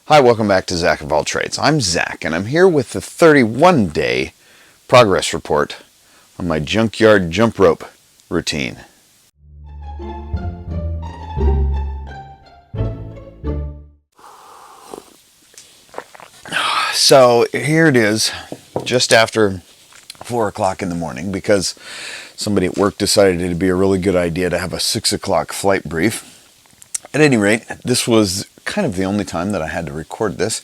Hi, welcome back to Zack of All Trades. I'm Zack, and I'm here with the 31-day progress report on my Junkyard Jumprope routine. So here it is, just after 4 o'clock in the morning, because somebody at work decided it'd be a really good idea to have a 6 o'clock flight brief. At any rate, this was kind of the only time that I had to record this,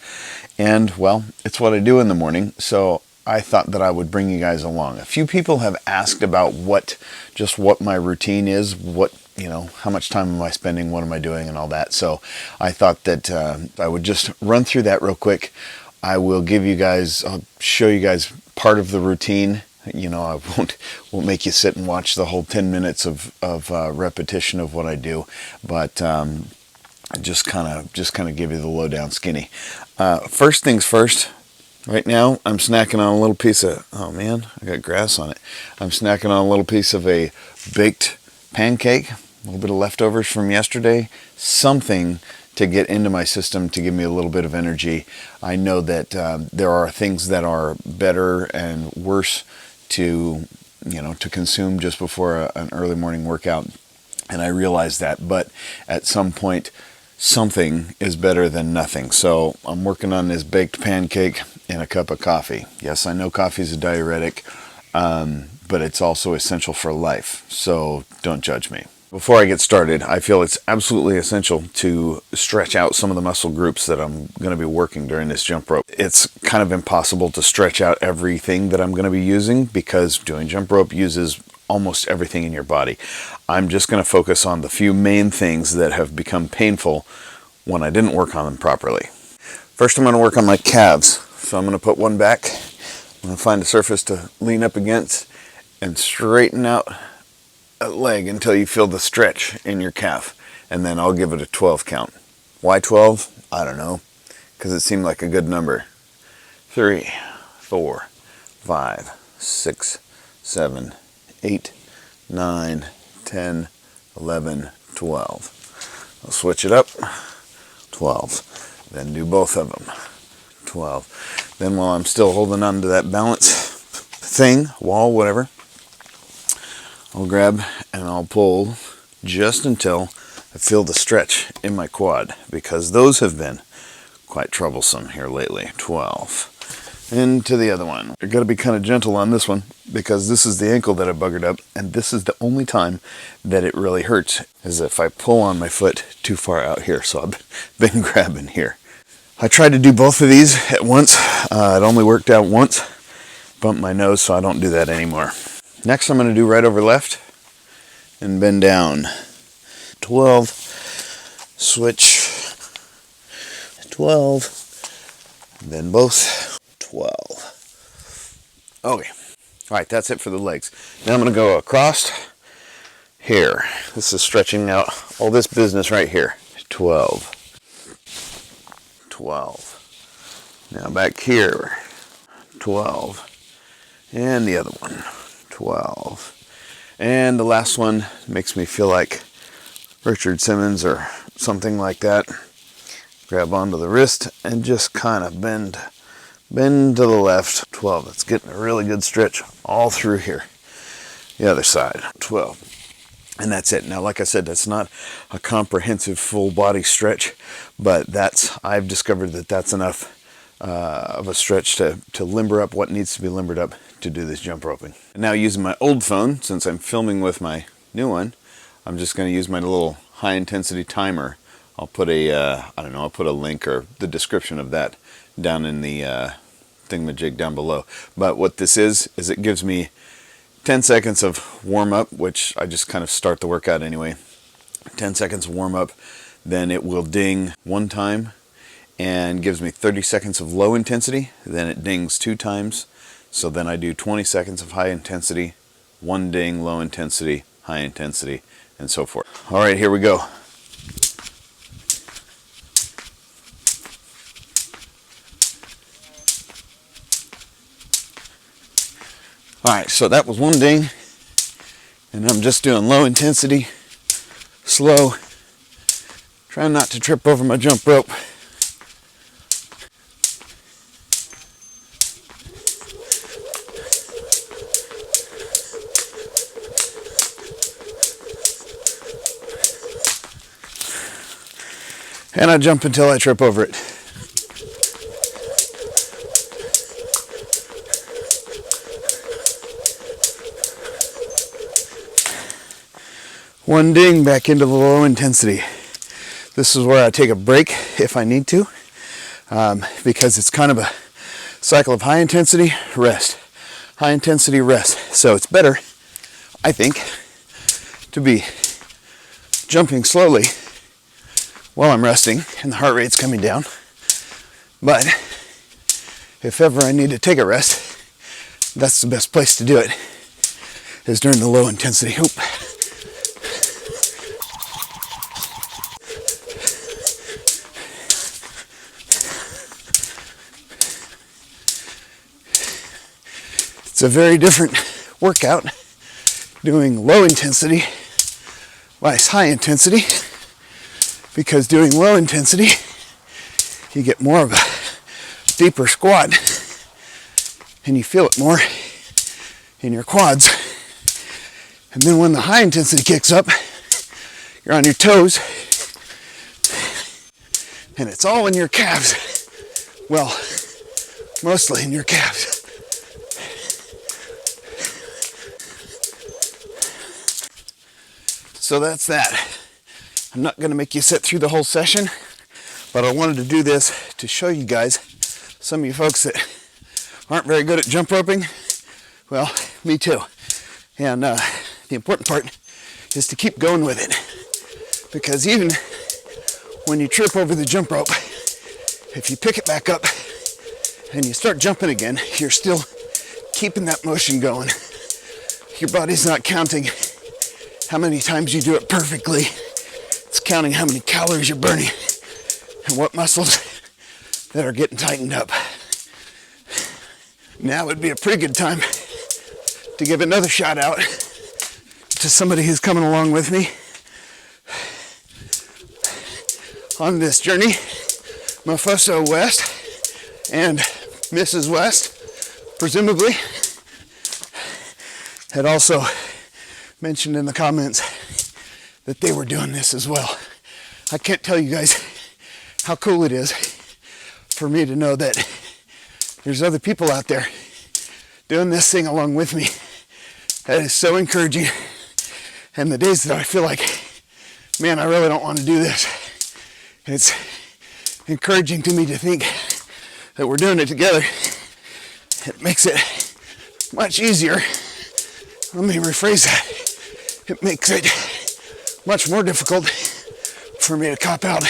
and well, it's what I do in the morning, so I thought that I would bring you guys along. A few people have asked about what my routine is, how much time am I spending, what am I doing, and all that. So I thought that I would just run through that real quick. I'll show you guys part of the routine. I won't make you sit and watch the whole 10 minutes of repetition of what I do, but just kind of give you the lowdown skinny. First things first. Right now, I'm snacking on a little piece of, oh man, I got grass on it. I'm snacking on a little piece of a baked pancake, a little bit of leftovers from yesterday, something to get into my system to give me a little bit of energy. I know that there are things that are better and worse to consume just before an early morning workout, and I realize that, but at some point, something is better than nothing. So I'm working on this baked pancake and a cup of coffee. Yes, I know coffee is a diuretic, but it's also essential for life, so don't judge me. Before I get started, I feel it's absolutely essential to stretch out some of the muscle groups that I'm going to be working during this jump rope. It's kind of impossible to stretch out everything that I'm going to be using because doing jump rope uses almost everything in your body. I'm just going to focus on the few main things that have become painful when I didn't work on them properly. First, I'm going to work on my calves. So I'm going to put one back. I'm going to find a surface to lean up against and straighten out a leg until you feel the stretch in your calf, and then I'll give it a 12 count. Why 12? I don't know, because it seemed like a good number. 3, 4, 5, 6, 7, 8, 9, 10, 11, 12. I'll switch it up. 12. Then do both of them. 12. Then while I'm still holding on to that balance thing, wall, whatever, I'll grab and I'll pull just until I feel the stretch in my quad, because those have been quite troublesome here lately. 12. Into the other one. You're going to be kind of gentle on this one because this is the ankle that I buggered up, and this is the only time that it really hurts, is if I pull on my foot too far out here. So I've been grabbing here. I tried to do both of these at once. It only worked out once. Bumped my nose, so I don't do that anymore. Next, I'm going to do right over left and bend down. 12, switch, 12, then both, 12. Okay, all right, that's it for the legs. Now I'm going to go across here. This is stretching out all this business right here. 12, 12. Now back here, 12, and the other one. 12. And the last one makes me feel like Richard Simmons or something like that. Grab onto the wrist and just kind of bend to the left. 12. It's getting a really good stretch all through here. The other side. 12. And that's it. Now, like I said, that's not a comprehensive full body stretch, but I've discovered that that's enough of a stretch to limber up what needs to be limbered up to do this jump roping. And now, using my old phone, since I'm filming with my new one, I'm just going to use my little high intensity timer. I'll put I'll put a link or the description of that down in the thingamajig down below. But what this is it gives me 10 seconds of warm up, which I just kind of start the workout anyway. 10 seconds of warm up, then it will ding one time and gives me 30 seconds of low intensity, then it dings 2 times. So then I do 20 seconds of high intensity, 1 ding, low intensity, high intensity, and so forth. All right, here we go. All right, so that was 1 ding, and I'm just doing low intensity, slow, trying not to trip over my jump rope. And I jump until I trip over it. One ding back into the low intensity. This is where I take a break if I need to, because it's kind of a cycle of high intensity, rest, high intensity, rest. So it's better, I think, to be jumping slowly while I'm resting and the heart rate's coming down. But if ever I need to take a rest, that's the best place to do it, is during the low intensity. Oop. It's a very different workout doing low intensity versus high intensity, because doing low intensity you get more of a deeper squat and you feel it more in your quads. And then when the high intensity kicks up, you're on your toes and it's all in your calves. Well, mostly in your calves. So that's that. I'm not going to make you sit through the whole session, but I wanted to do this to show you guys, some of you folks that aren't very good at jump roping. Well, me too. And the important part is to keep going with it, because even when you trip over the jump rope, if you pick it back up and you start jumping again, you're still keeping that motion going. Your body's not counting how many times you do it perfectly. It's counting how many calories you're burning and what muscles that are getting tightened up. Now would be a pretty good time to give another shout out to somebody who's coming along with me on this journey. Mofoso West and Mrs. West, presumably, had also mentioned in the comments that they were doing this as well. I can't tell you guys how cool it is for me to know that there's other people out there doing this thing along with me. That is so encouraging. And the days that I feel like, man, I really don't want to do this, it's encouraging to me to think that we're doing it together. It makes it much easier. Let me rephrase that. It makes it much more difficult for me to cop out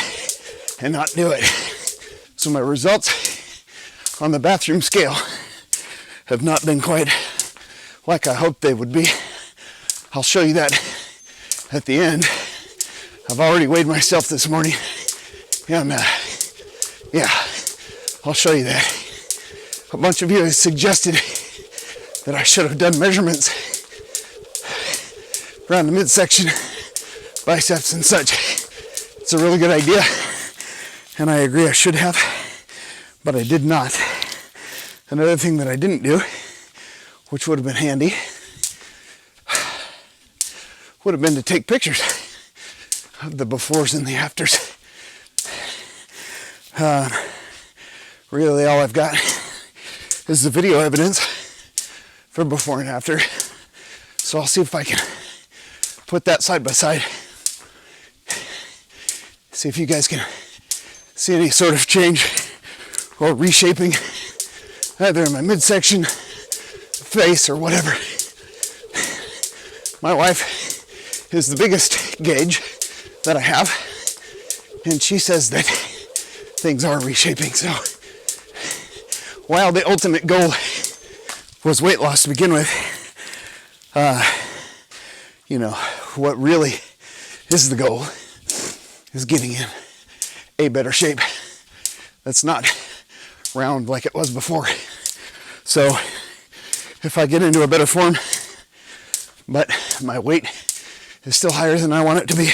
and not do it. So my results on the bathroom scale have not been quite like I hoped they would be. I'll show you that at the end. I've already weighed myself this morning, and yeah, I'll show you that. A bunch of you have suggested that I should have done measurements around the midsection, biceps and such. It's a really good idea, and I agree I should have, but I did not. Another thing that I didn't do, which would have been handy, would have been to take pictures of the befores and the afters. Really all I've got is the video evidence for before and after. So I'll see if I can put that side by side. See if you guys can see any sort of change or reshaping, either in my midsection, face, or whatever. My wife is the biggest gauge that I have, and she says that things are reshaping. So while the ultimate goal was weight loss to begin with, what really is the goal is getting in a better shape that's not round like it was before. So if I get into a better form, but my weight is still higher than I want it to be,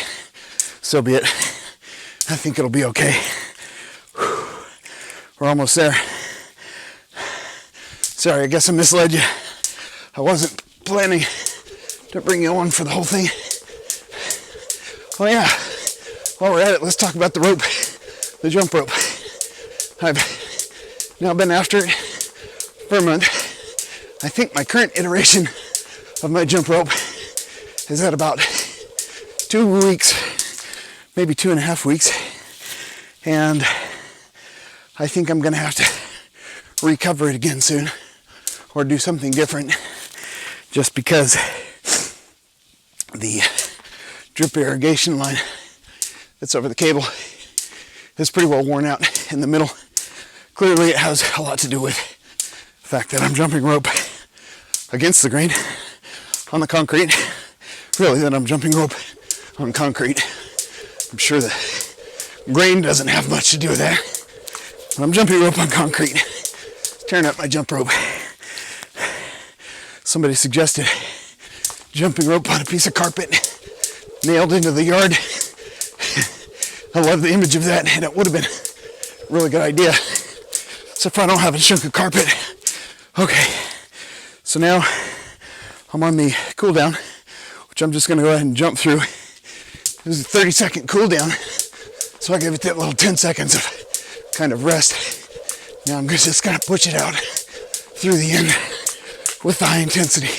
so be it. I think it'll be okay. We're almost there. Sorry, I guess I misled you. I wasn't planning to bring you on for the whole thing. Oh yeah, while we're at it, let's talk about the rope. the jump rope. I've now been after it for a month. I think my current iteration of my jump rope is at about 2 weeks, maybe 2.5 weeks. And I think I'm gonna have to recover it again soon or do something different, just because the drip irrigation line that's over the cable is pretty well worn out in the middle. Clearly it has a lot to do with the fact that I'm jumping rope against the grain on the concrete. Really, that I'm jumping rope on concrete. I'm sure the grain doesn't have much to do with that. But I'm jumping rope on concrete, tearing up my jump rope. Somebody suggested jumping rope on a piece of carpet nailed into the yard. I love the image of that, and it would have been a really good idea. So if I don't have a chunk of carpet. Okay, so now I'm on the cooldown, which I'm just gonna go ahead and jump through. This is a 30-second cooldown, so I give it that little 10 seconds of kind of rest. Now I'm just gonna push it out through the end with the high intensity.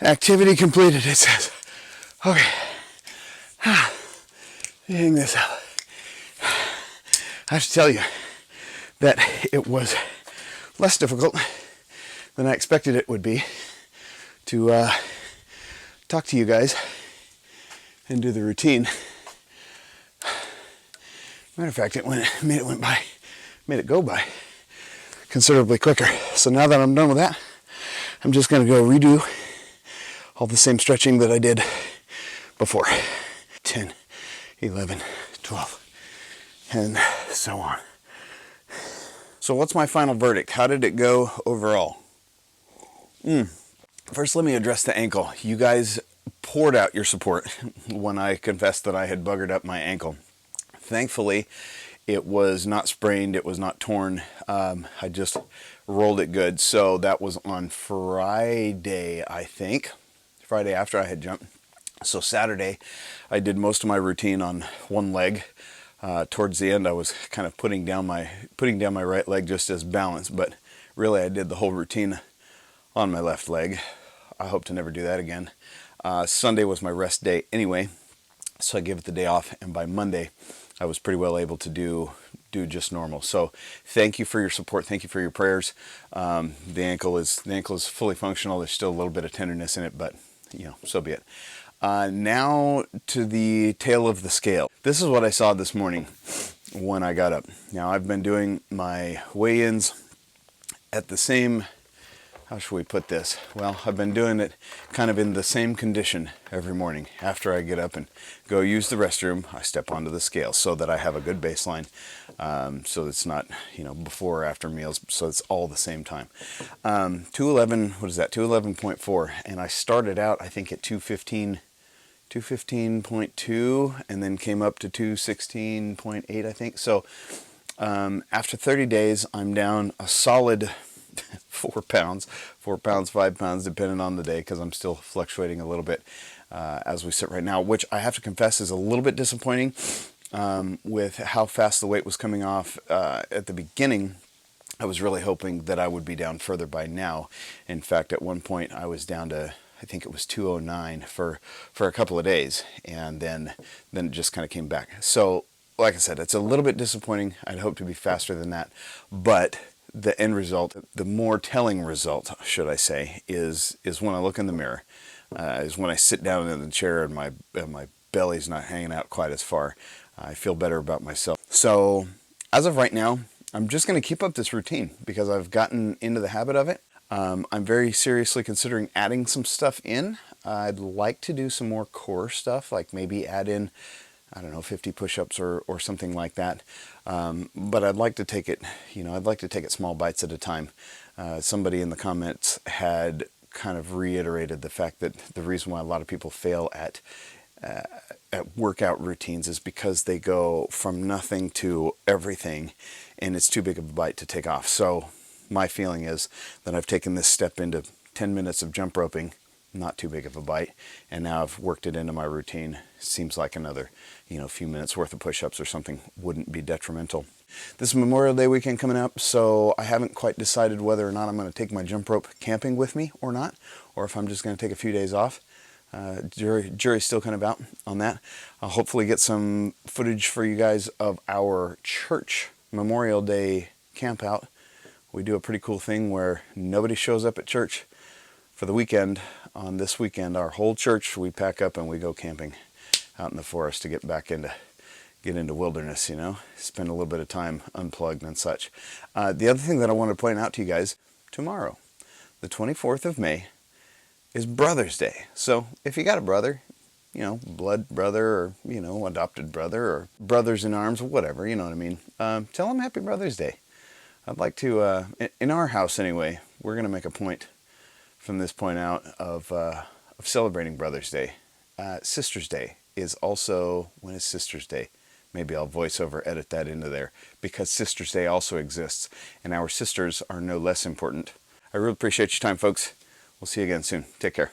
Activity completed, it says. Okay. Hang this up. I have to tell you that it was less difficult than I expected it would be to talk to you guys and do the routine. Matter of fact, made it go by considerably quicker. So now that I'm done with that, I'm just gonna go redo all the same stretching that I did before. 10, 11, 12, and so on. So what's my final verdict? How did it go overall? First, let me address the ankle. You guys poured out your support when I confessed that I had buggered up my ankle. Thankfully, it was not sprained, it was not torn. I just rolled it good. So that was on Friday, I think. Friday after I had jumped. So Saturday, I did most of my routine on one leg. Towards the end, I was kind of putting down my right leg just as balance, but really I did the whole routine on my left leg. I hope to never do that again. Sunday was my rest day anyway, so I gave it the day off, and by Monday, I was pretty well able to do just normal. So thank you for your support. Thank you for your prayers. The ankle is fully functional. There's still a little bit of tenderness in it, but you know, so be it. Now to the tail of the scale. This is what I saw this morning when I got up. Now I've been doing my weigh-ins at the same, how should we put this? Well, I've been doing it kind of in the same condition every morning. After I get up and go use the restroom, I step onto the scale so that I have a good baseline. So it's not, you know, before or after meals, so it's all the same time. 211, what is that? 211.4, and I started out, I think, at 215.2, and then came up to 216.8, I think. So after 30 days, I'm down a solid 4 pounds, 5 pounds, depending on the day, because I'm still fluctuating a little bit as we sit right now, which I have to confess is a little bit disappointing with how fast the weight was coming off at the beginning. I was really hoping that I would be down further by now. In fact, at one point I was down to, I think it was 209 for a couple of days, and then it just kind of came back. So like I said, it's a little bit disappointing. I'd hoped to be faster than that, but the end result, the more telling result, should I say, is when I look in the mirror, is when I sit down in the chair and my belly's not hanging out quite as far. I feel better about myself. So as of right now, I'm just going to keep up this routine because I've gotten into the habit of it. I'm very seriously considering adding some stuff in. I'd like to do some more core stuff, like maybe add in, I don't know, 50 push-ups or something like that. But I'd like to take it, I'd like to take it small bites at a time. Somebody in the comments had kind of reiterated the fact that the reason why a lot of people fail at workout routines is because they go from nothing to everything, and it's too big of a bite to take off. So my feeling is that I've taken this step into 10 minutes of jump roping, not too big of a bite, and now I've worked it into my routine. Seems like another, few minutes worth of push-ups or something wouldn't be detrimental. This is Memorial Day weekend coming up, so I haven't quite decided whether or not I'm going to take my jump rope camping with me or not, or if I'm just going to take a few days off. Jury's still kind of out on that. I'll hopefully get some footage for you guys of our church Memorial Day camp out. We do a pretty cool thing where nobody shows up at church for the weekend. On this weekend, our whole church, we pack up and we go camping out in the forest to get into wilderness, spend a little bit of time unplugged and such. The other thing that I want to point out to you guys, tomorrow, the 24th of May, is Brother's Day. So if you got a brother, blood brother, or, adopted brother, or brothers in arms, whatever, you know what I mean, tell them Happy Brother's Day. I'd like to, in our house anyway, we're going to make a point from this point out of celebrating Brother's Day. Sister's Day is also, when is Sister's Day? Maybe I'll voiceover edit that into there, because Sister's Day also exists, and our sisters are no less important. I really appreciate your time, folks. We'll see you again soon. Take care.